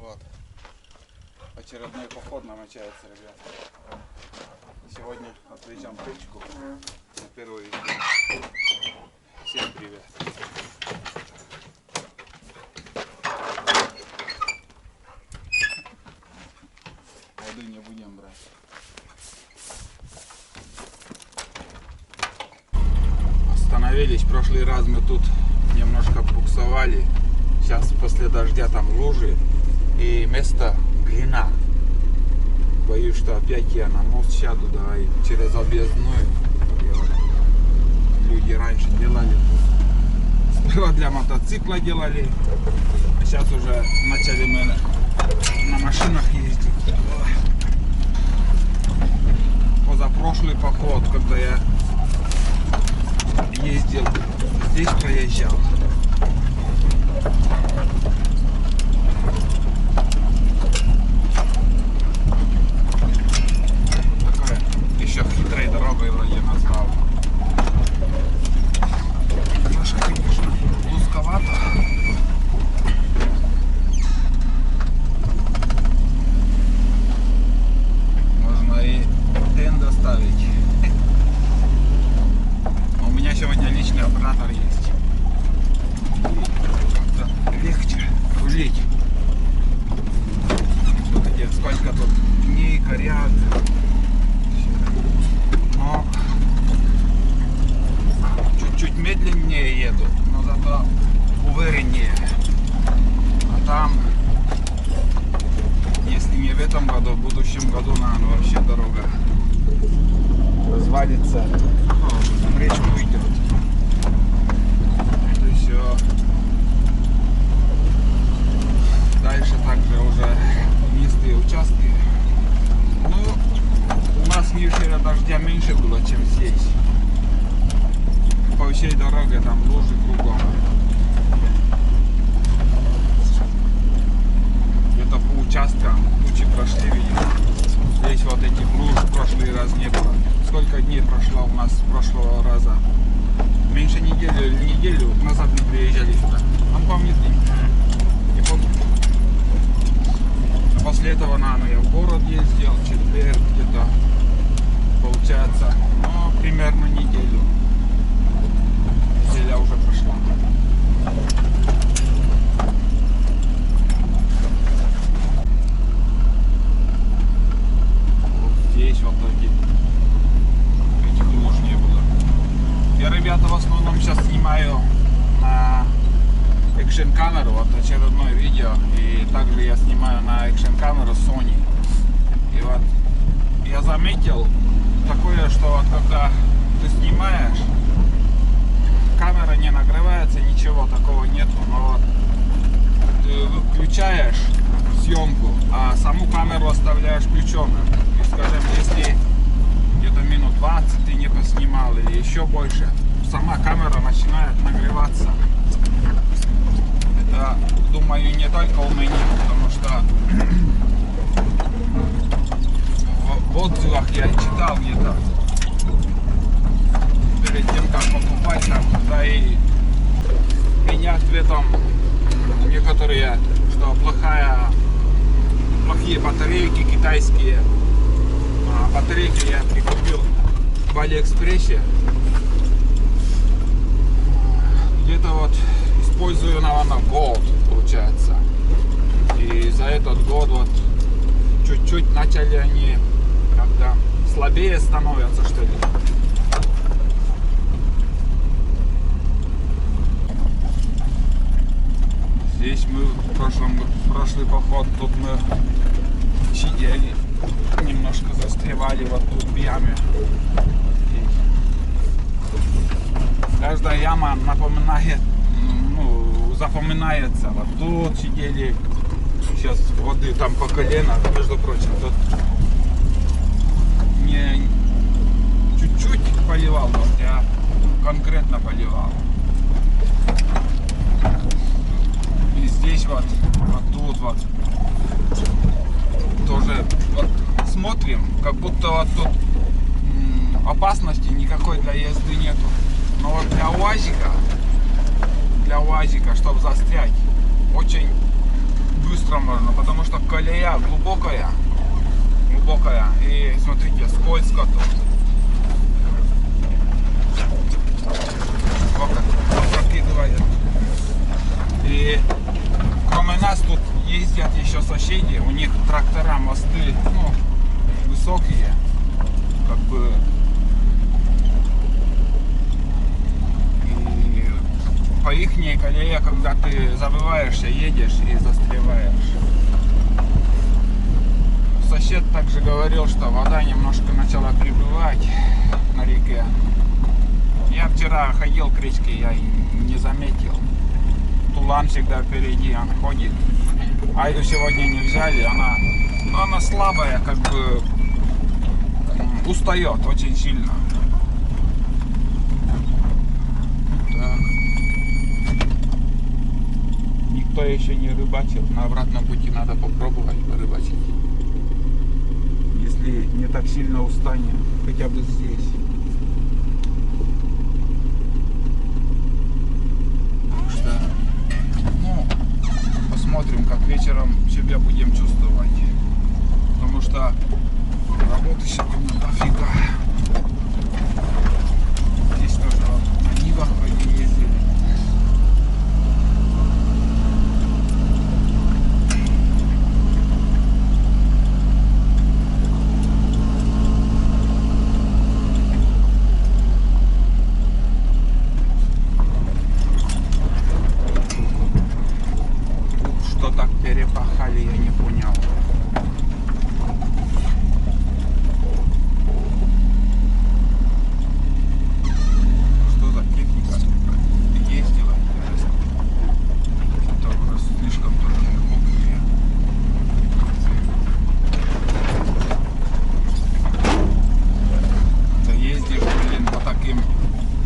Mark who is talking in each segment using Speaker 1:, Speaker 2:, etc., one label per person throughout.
Speaker 1: Вот. Очередной поход намечается, ребят. Сегодня отвлечем птичку на первую видео. Всем привет. Воды не будем брать. Остановились. В прошлый раз мы тут немножко буксовали. Сейчас после дождя там лужи и место глина. Боюсь, что опять я на мост сяду, давай через объездную. Люди раньше делали. Сперва для мотоцикла делали, а сейчас уже начали мы на машинах ездить. Позапрошлый поход, когда я ездил, здесь проезжал. Такое еще хитрой дорогой вроде назвал. Наша, конечно, узковато. Можно и тен доставить. Но у меня сегодня личный оператор есть. Легче рулить. Смотрите, сколько тут дней горят. Но чуть-чуть медленнее еду, но зато увереннее. А там, если не в этом году, в будущем году, наверное, вообще дорога развалится, в речку идет. Это все. Дальше также уже низкие участки. Ну, у нас в Нижнем дождя меньше было, чем здесь. По всей дороге там лужи кругом. Где-то по участкам тучи прошли, видимо. Здесь вот этих луж в прошлый раз не было. Сколько дней прошло у нас с прошлого раза? Меньше недели или неделю назад мы приезжали сюда. Он помнит, не помню. После этого, наверное, я в город ездил, четверг где-то, получается, ну, примерно неделю. Неделя уже прошла. Вот здесь вот этих луж не было. Я, ребята, в основном сейчас снимаю на экшн камеру, вот очередное видео, и также я снимаю на экшн камеру Sony. И вот я заметил такое, что вот когда ты снимаешь, камера не нагревается, ничего такого нету, но вот ты выключаешь съемку, а саму камеру оставляешь включенной. И, скажем, если где-то минут 20 ты не поснимал или еще больше, сама камера начинает нагреваться. Это, думаю, не только у меня, потому что в отзывах я читал где-то перед тем, как покупать там, да, и меня ответом некоторые, что плохие батарейки китайские. Батарейки я прикупил в Алиэкспрессе. Где-то вот использую, наверное, год, получается. И за этот год вот чуть-чуть начали они как-то слабее становятся, что ли. Здесь мы прошлый поход, тут мы сидели, немножко застревали вот тут в яме. Каждая яма напоминает, запоминается. Вот тут сидели, сейчас воды там по колено, между прочим, тут не чуть-чуть поливал дождь, а конкретно поливал. И здесь вот тут вот тоже вот смотрим, как будто вот тут опасности никакой для езды нету. Но вот для УАЗика, чтобы застрять, очень быстро быстро можно, потому что колея глубокая, и смотрите, скользко тут. Вот как прокидывает. И кроме нас тут ездят еще соседи, у них трактора, мосты, ну, высокие, как бы. И по ихней колее, когда ты забываешься, едешь и застреваешь. Сосед также говорил, что вода немножко начала прибывать на реке. Я вчера ходил к речке, я и не заметил. Тулан всегда впереди, он ходит. Айду сегодня не взяли, она слабая, как бы устает очень сильно. Так. Никто еще не рыбачил, на обратном пути надо попробовать порыбачить. Если не так сильно устанет, хотя бы здесь. Посмотрим, как вечером себя будем чувствовать. Потому что работы сегодня дофига. Здесь тоже вот на Нивах вроде ездили. Перепахали, я не понял. Что за техника ездила? Это уже слишком тоже глубокие. Да ездишь, блин, по таким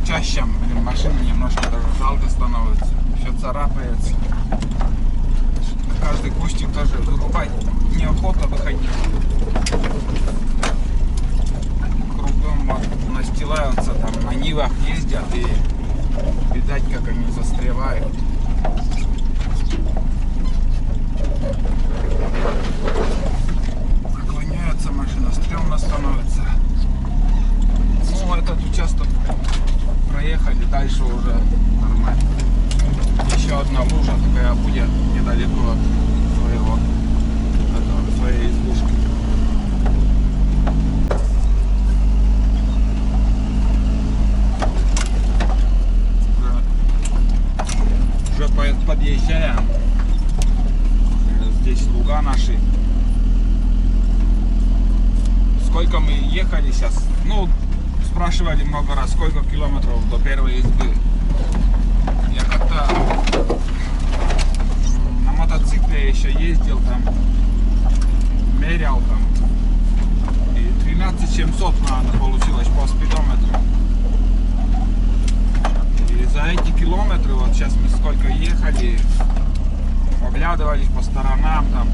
Speaker 1: чащам, блин, машины немножко даже жалко становится. Все царапается. Каждый кустик тоже вырубать неохота выходить. Кругом вот настилаются, там на Нивах ездят и видать, как они застревают. Наклоняется машина, стрёмно становится. Ну, этот участок проехали, дальше уже нормально. Еще одна лужа такая будет недалеко от своей избушки. Уже подъезжаем. Здесь луга наши. Сколько мы ехали сейчас? Ну, спрашивали много раз, сколько километров до первой избы. Я как-то на мотоцикле еще ездил там, мерял там, и 13700 надо получилось по спидометру. И за эти километры, вот сейчас мы сколько ехали, оглядывались по сторонам, там,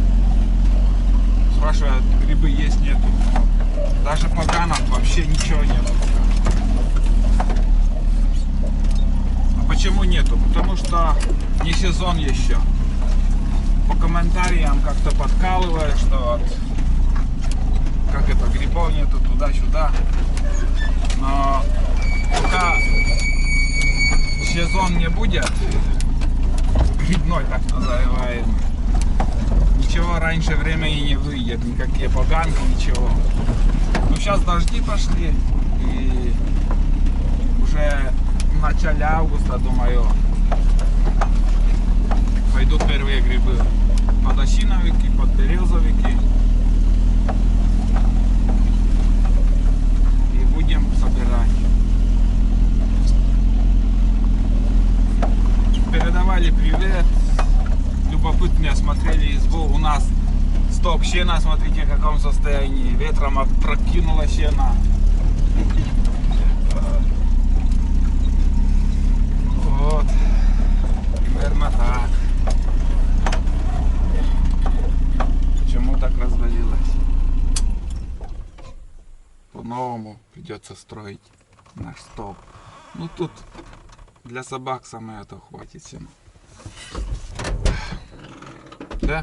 Speaker 1: спрашивают, грибы есть, нету. Даже поганок вообще ничего нету. Почему нету? Потому что не сезон еще. По комментариям как-то подкалывают, что вот, как это, грибов нету туда-сюда. Но пока сезон не будет, грибной так называемый, ничего раньше времени не выйдет, никакие поганки, ничего. Ну сейчас дожди пошли, и уже в начале августа, думаю, пойдут первые грибы. Подосиновики, подберезовики. И будем собирать. Передавали привет. Любопытные осмотрели избу. У нас сток сена, смотрите, в каком состоянии. Ветром опрокинуло сено. Вот. Примерно так. Почему так развалилось? По-новому придется строить наш стол. Ну тут для собак самое это хватит сена. Да?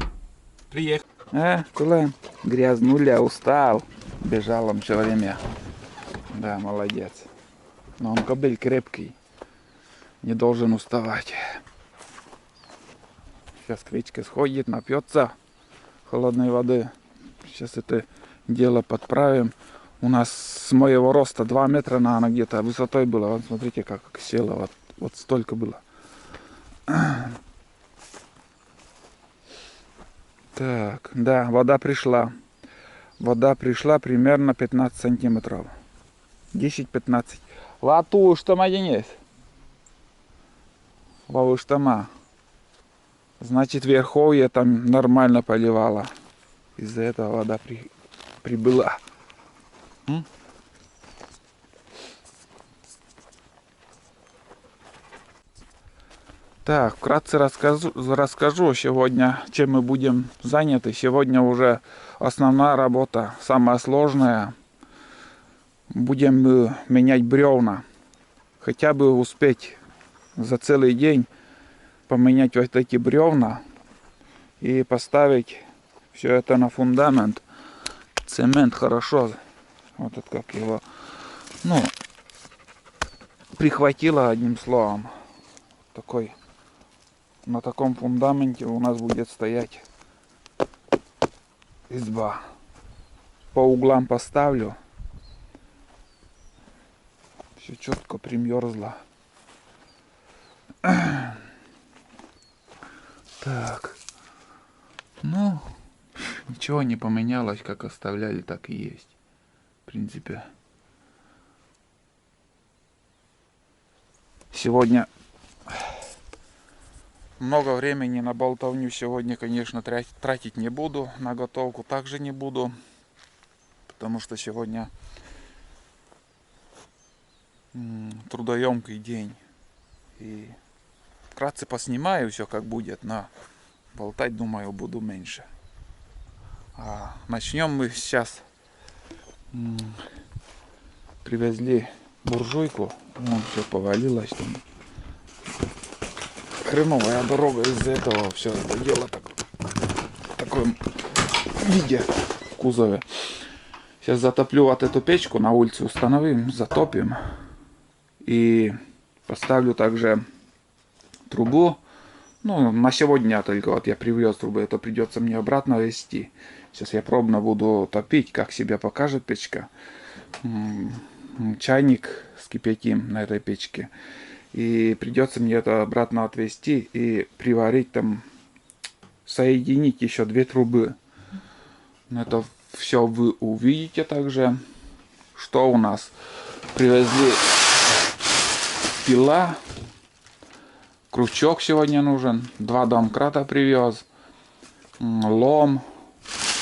Speaker 1: Приехал.
Speaker 2: Куда? Грязнуля, устал. Бежал он все время. Да, молодец. Но он кобыль крепкий. Не должен уставать. Сейчас Кричка сходит, напьется холодной воды. Сейчас это дело подправим. У нас с моего роста 2 метра, она где-то высотой была. Вот смотрите, как села. Вот столько было. Так, да, вода пришла. Вода пришла примерно 15 сантиметров. 10-15. Лату что маденец? Лавуштама. Значит, верховье там нормально поливало. Из-за этого вода прибыла. Так, вкратце расскажу сегодня, чем мы будем заняты. Сегодня уже основная работа, самая сложная. Будем менять бревна. Хотя бы успеть за целый день поменять вот эти бревна и поставить все это на фундамент. Цемент хорошо, вот это как его, ну, прихватило одним словом. Такой, на таком фундаменте у нас будет стоять изба. По углам поставлю. Все четко примерзло. Так. Ну, ничего не поменялось, как оставляли, так и есть. В принципе. Сегодня много времени на болтовню сегодня, конечно, тратить не буду. На готовку также не буду. Потому что сегодня трудоемкий день. И вкратце поснимаю все как будет, но болтать, думаю, буду меньше. Начнем мы сейчас. Привезли буржуйку. Вон все повалилось там. Хреновая дорога из-за этого все это дело в таком виде в кузове. Сейчас затоплю вот эту печку, на улице установим, затопим. И поставлю также трубу. Ну, на сегодня только вот я привез трубу, это придется мне обратно везти. Сейчас я пробно буду топить, как себя покажет печка. Чайник скипятим на этой печке. И придется мне это обратно отвезти и приварить там, соединить еще 2 трубы. Это все вы увидите также. Что у нас? Привезли пила. Крючок сегодня нужен. 2 домкрата привез. Лом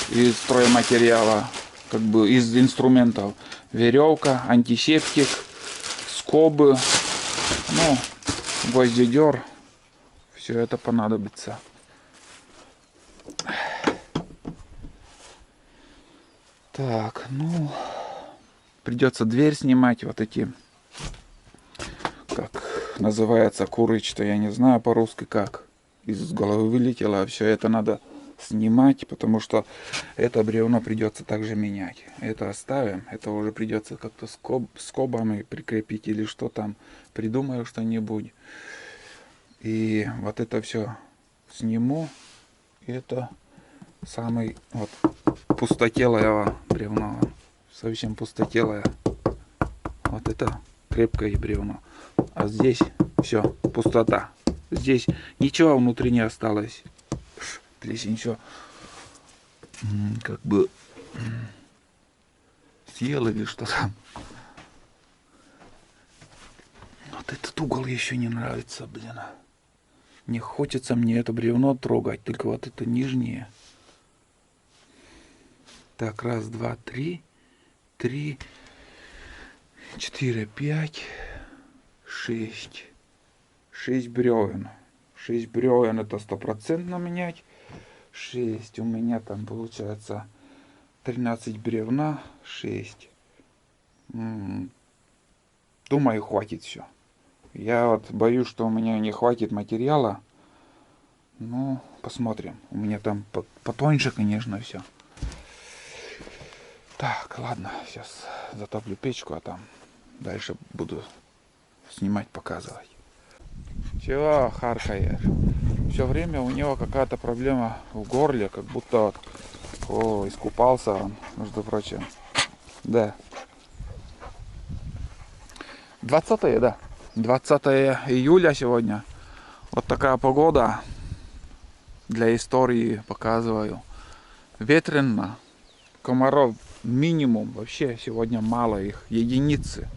Speaker 2: из стройматериала. Как бы из инструментов. Веревка, антисептик, скобы. Ну, гвоздедер. Все это понадобится. Так, ну, придется дверь снимать. Вот эти, как называется, курыч-то, я не знаю по-русски как. Из головы вылетело. Все это надо снимать, потому что это бревно придется также менять. Это оставим. Это уже придется как-то скобами прикрепить или что там. Придумаю что-нибудь. И вот это все сниму. Это самый вот пустотелое бревно. Совсем пустотелое. Вот это крепкое бревно. А здесь все, пустота. Здесь ничего внутри не осталось. Здесь ничего как бы съел или что там. Вот этот угол еще не нравится, блин. Не хочется мне это бревно трогать, только вот это нижнее. Так, 1, 2, 3, 4, 5, 6. 6 бревен. 6 бревен это 100% менять. 6 у меня там получается 13 бревна. 6. Думаю, хватит все. Я вот боюсь, что у меня не хватит материала Ну, посмотрим. У меня там потоньше, конечно, все. Так, ладно, сейчас затоплю печку, а там дальше буду снимать, показывать. Чего харкаешь? Все время у него какая-то проблема в горле, как будто вот, искупался он, между прочим. Да. 20-е, да. 20 июля сегодня. Вот такая погода. Для истории показываю. Ветрено. Комаров минимум. Вообще сегодня мало их. Единицы.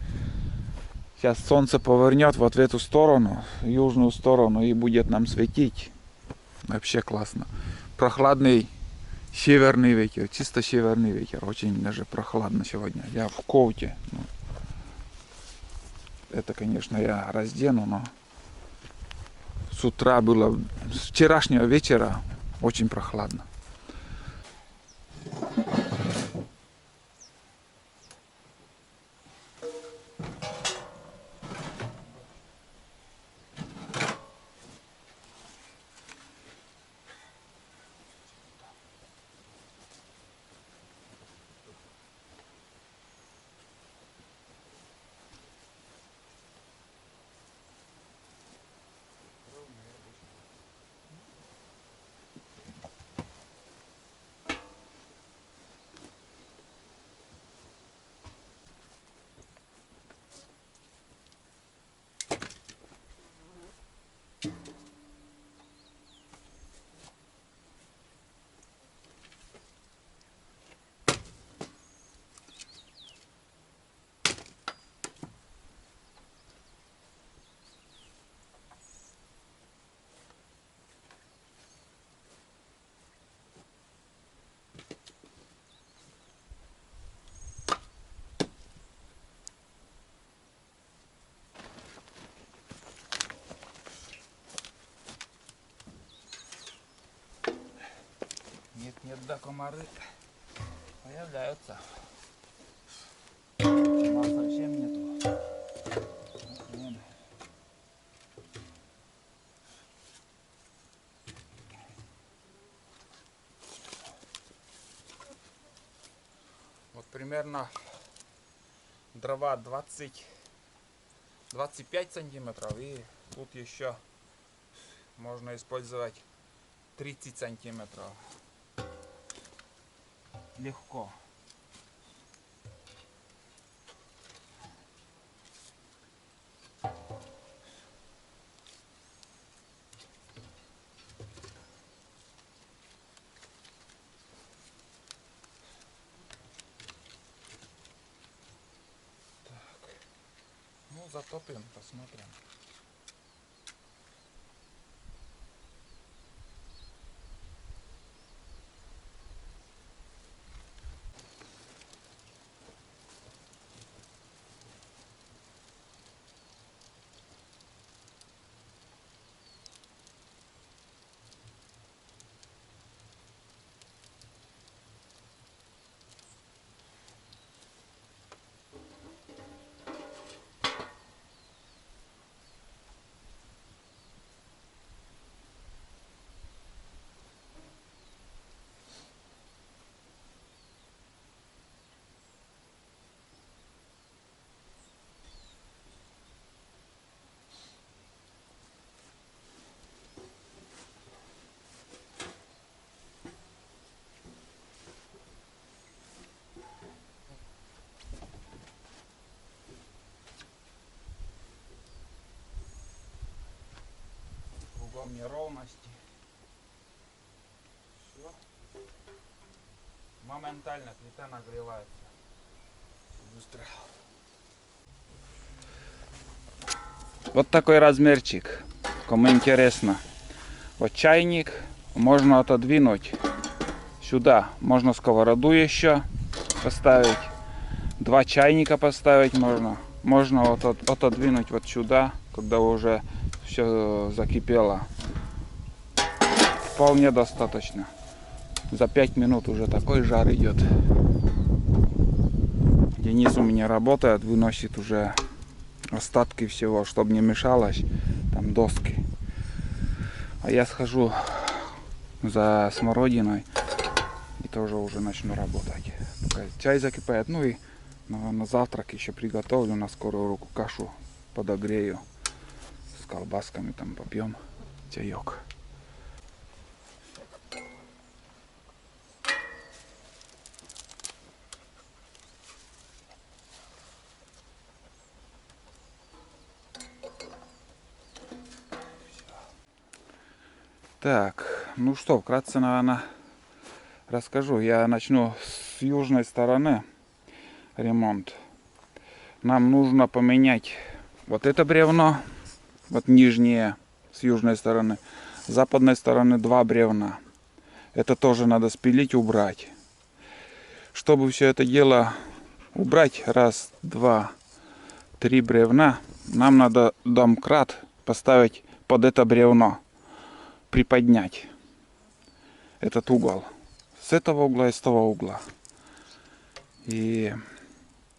Speaker 2: Сейчас солнце повернет вот в эту сторону, в южную сторону, и будет нам светить. Вообще классно. Прохладный северный ветер. Чисто северный ветер. Очень даже прохладно сегодня. Я в коуте. Это, конечно, я раздену, но с утра было, с вчерашнего вечера очень прохладно. Нет, да, комары появляются. Комар совсем нету. Нет. Вот примерно дрова 25 сантиметров, и тут еще можно использовать 30 сантиметров. Легко. Так. Ну, затопим, посмотрим. Кругом неровности. Все. Моментально плита нагревается. Быстро. Вот такой размерчик. Кому интересно. Вот чайник можно отодвинуть сюда. Можно сковороду еще поставить. 2 чайника поставить можно. Можно вот отодвинуть вот сюда, когда уже все закипело. Вполне достаточно. За 5 минут уже такой жар идет. Денис у меня работает, выносит уже остатки всего, чтобы не мешалось там доски. А я схожу за смородиной. И тоже уже начну работать. Пока чай закипает. Ну и на завтрак еще приготовлю на скорую руку кашу. Подогрею. С колбасками там попьем чаек. Так, ну что, вкратце, наверное, расскажу. Я начну с южной стороны ремонт. Нам нужно поменять вот это бревно, вот нижнее с южной стороны. С западной стороны 2 бревна. Это тоже надо спилить, убрать. Чтобы все это дело убрать, 1, 2, 3 бревна, нам надо домкрат поставить под это бревно. Приподнять этот угол с этого угла и с того угла, и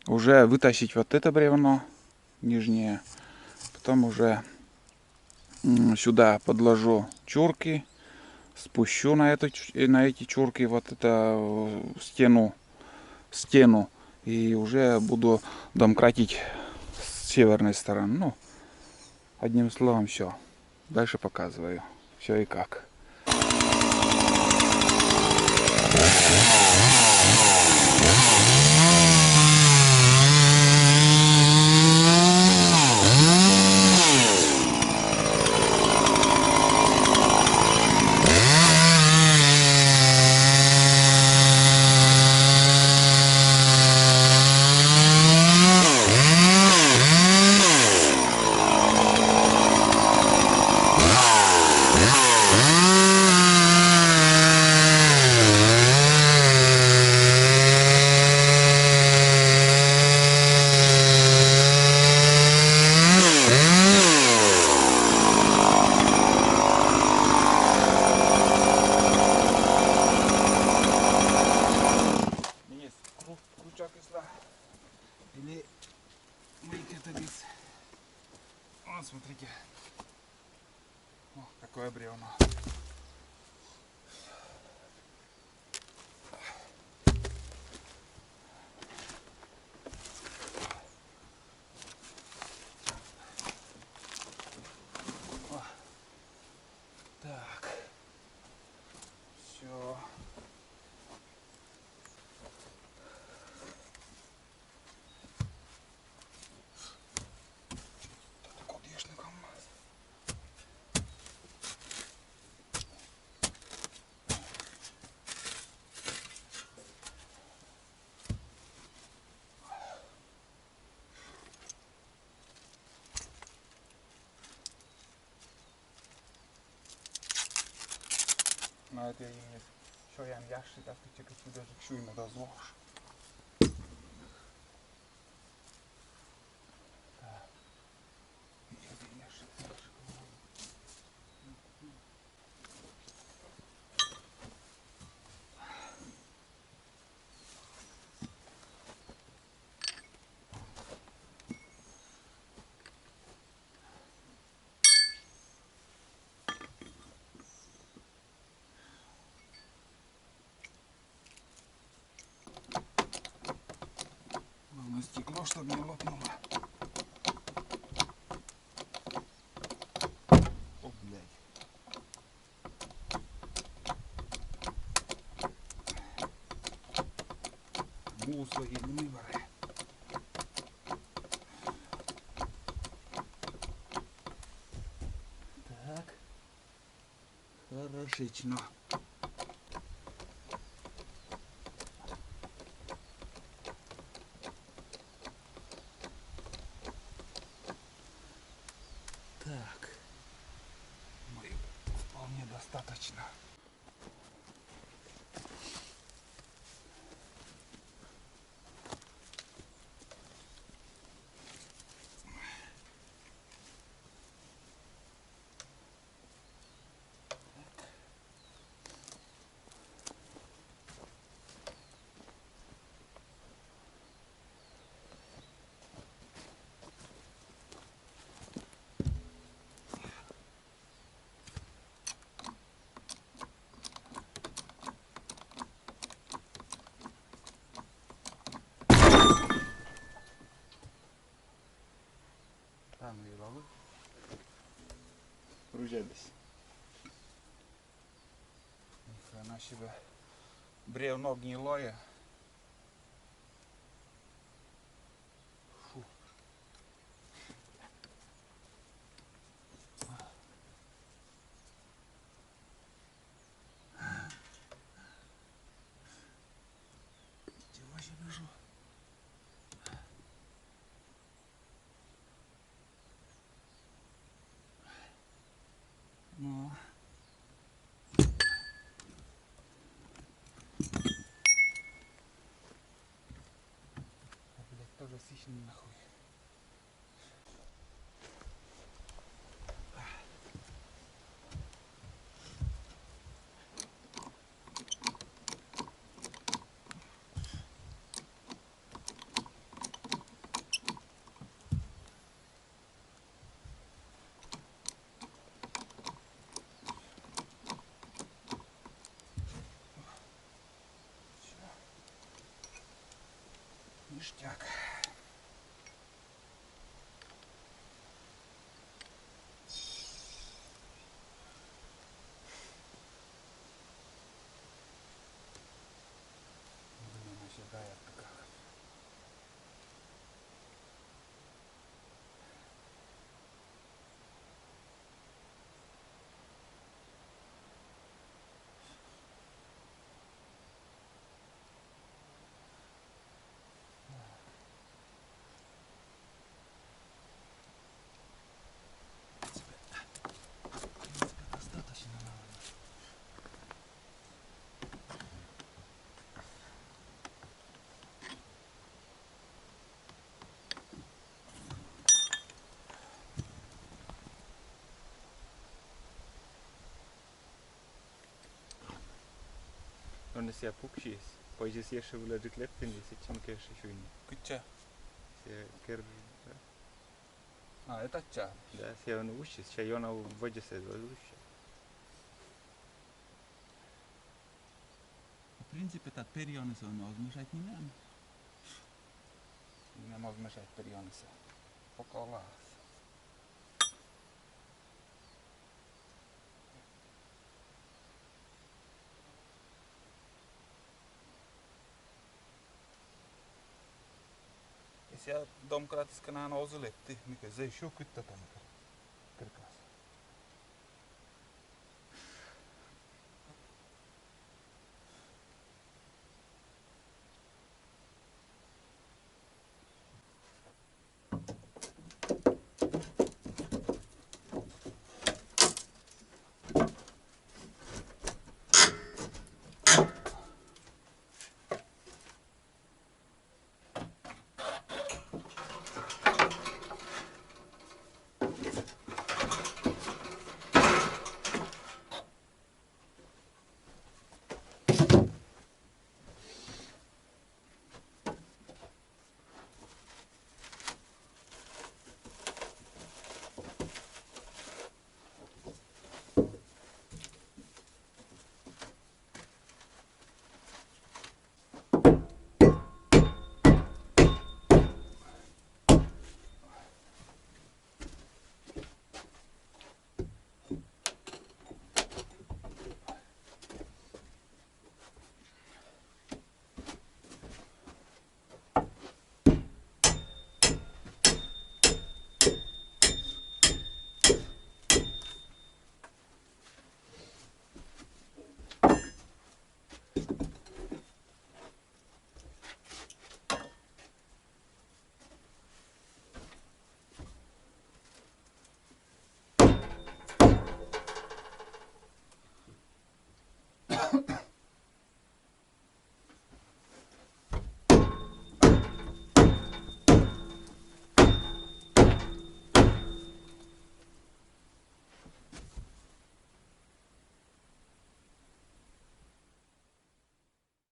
Speaker 2: уже вытащить вот это бревно нижнее, потом уже сюда подложу чурки, спущу на эти чурки вот это стену, и уже буду домкратить с северной стороны. Ну, одним словом, все. Дальше показываю все и как. Или быть это без... Вот, смотрите. О, какое бревно. О. Так. Все. No et ei sojan jässi tästä tsekas pitäisi syynä taas lohs. Главное стекло, чтобы не лопнуло. О, блядь. Мусло и выборы. Так. Хорошечно. Так, вполне достаточно. закружились. Наші бревно гнилое. Фу. Чего я лежу? Ну. Блять, тоже сыщный нахуй. Ништяк. Блин, оседает такая. Достаточно, наверное.
Speaker 3: On se puksis, pois se sulla dit leppin, sit on kersi syn.
Speaker 2: Кытча.
Speaker 3: Se ker
Speaker 2: А, это ча.
Speaker 3: да se on ussis, se on vodjase ussis.
Speaker 4: В принципе, этот перион возмешать не надо.
Speaker 2: Не можем мешать перьониса. Поколас. Ja siellä domkraatiskana on osuletti, mikä se ei ole kyttä tänne.